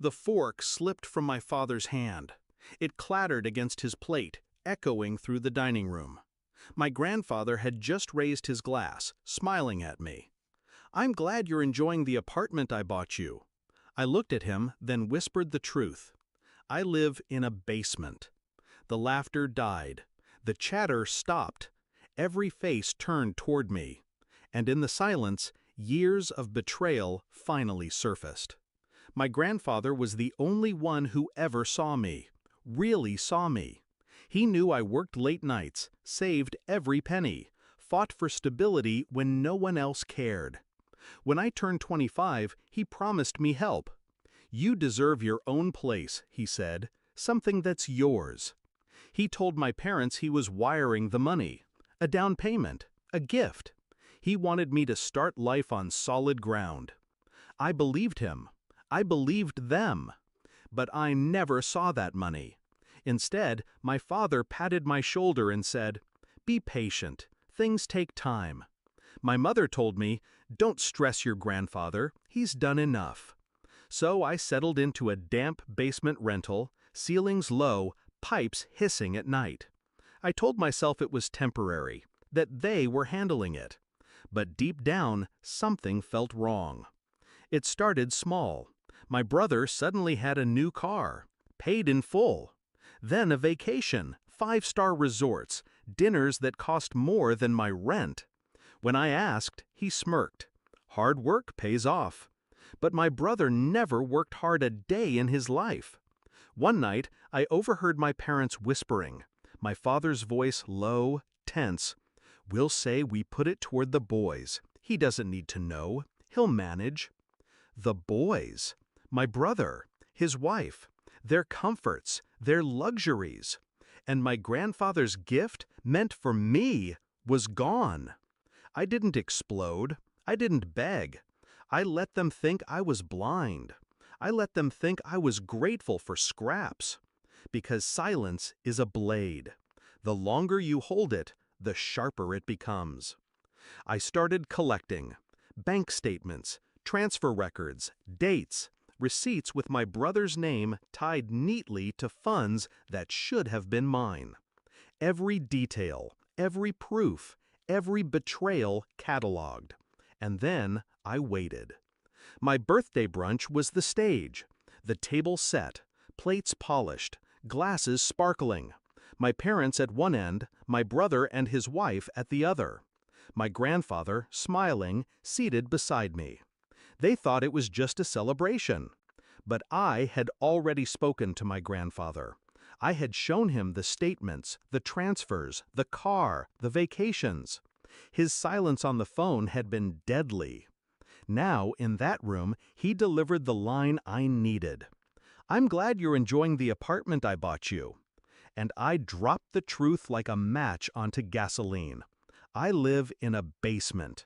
The fork slipped from my father's hand. It clattered against his plate, echoing through the dining room. My grandfather had just raised his glass, smiling at me. "I'm glad you're enjoying the apartment I bought you." I looked at him, then whispered the truth. "I live in a basement." The laughter died. The chatter stopped. Every face turned toward me. And in the silence, years of betrayal finally surfaced. My grandfather was the only one who ever saw me, really saw me. He knew I worked late nights, saved every penny, fought for stability when no one else cared. When I turned 25, he promised me help. "You deserve your own place," he said, "something that's yours." He told my parents he was wiring the money, a down payment, a gift. He wanted me to start life on solid ground. I believed him. I believed them. But I never saw that money. Instead, my father patted my shoulder and said, "Be patient. Things take time." My mother told me, "Don't stress your grandfather. He's done enough." So I settled into a damp basement rental, ceilings low, pipes hissing at night. I told myself it was temporary, that they were handling it. But deep down, something felt wrong. It started small. My brother suddenly had a new car, paid in full. Then a vacation, 5-star resorts, dinners that cost more than my rent. When I asked, he smirked. Hard work pays off. But my brother never worked hard a day in his life. One night, I overheard my parents whispering, my father's voice low, tense. "We'll say we put it toward the boys. He doesn't need to know. He'll manage." The boys. My brother, his wife, their comforts, their luxuries. And my grandfather's gift, meant for me, was gone. I didn't explode. I didn't beg. I let them think I was blind. I let them think I was grateful for scraps. Because silence is a blade. The longer you hold it, the sharper it becomes. I started collecting. Bank statements, transfer records, dates, receipts with my brother's name tied neatly to funds that should have been mine. Every detail, every proof, every betrayal cataloged. And then I waited. My birthday brunch was the stage. The table set, plates polished, glasses sparkling. My parents at one end, my brother and his wife at the other. My grandfather, smiling, seated beside me. They thought it was just a celebration. But I had already spoken to my grandfather. I had shown him the statements, the transfers, the car, the vacations. His silence on the phone had been deadly. Now, in that room, he delivered the line I needed. "I'm glad you're enjoying the apartment I bought you." And I dropped the truth like a match onto gasoline. I live in a basement.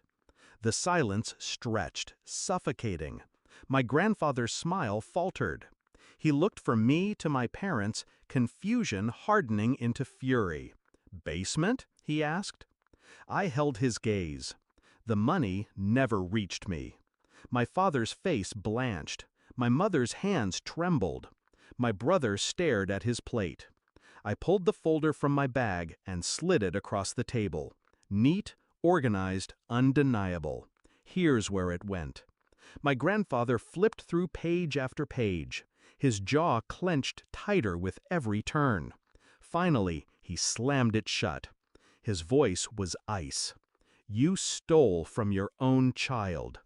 The silence stretched, suffocating. My grandfather's smile faltered. He looked from me to my parents, confusion hardening into fury. "Basement?" he asked. I held his gaze. The money never reached me. My father's face blanched. My mother's hands trembled. My brother stared at his plate. I pulled the folder from my bag and slid it across the table. Neat, organized, undeniable. Here's where it went. My grandfather flipped through page after page. His jaw clenched tighter with every turn. Finally, he slammed it shut. His voice was ice. "You stole from your own child."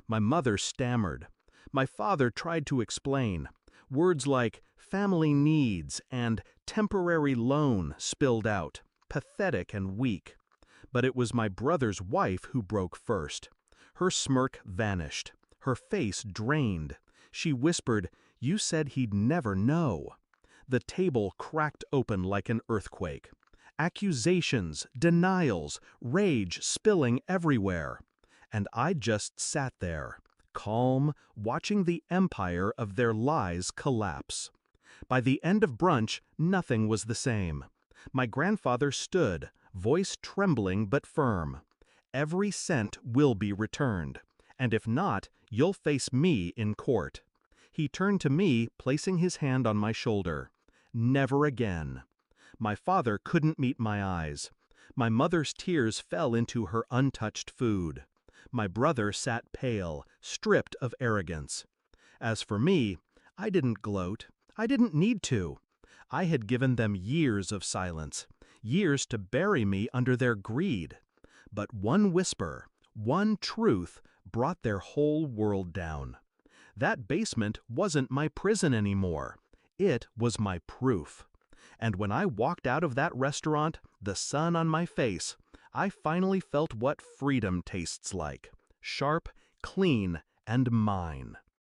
My mother stammered. My father tried to explain. Words like family needs and temporary loan spilled out, pathetic and weak. But it was my brother's wife who broke first. Her smirk vanished. Her face drained. She whispered, "You said he'd never know." The table cracked open like an earthquake. Accusations, denials, rage spilling everywhere. And I just sat there, calm, watching the empire of their lies collapse. By the end of brunch, nothing was the same. My grandfather stood, voice trembling but firm. "Every cent will be returned, and if not, you'll face me in court." He turned to me, placing his hand on my shoulder. Never again. My father couldn't meet my eyes. My mother's tears fell into her untouched food. My brother sat pale, stripped of arrogance. As for me, I didn't gloat. I didn't need to. I had given them years of silence, years to bury me under their greed. But one whisper, one truth, brought their whole world down. That basement wasn't my prison anymore. It was my proof. And when I walked out of that restaurant, the sun on my face, I finally felt what freedom tastes like. Sharp, clean, and mine.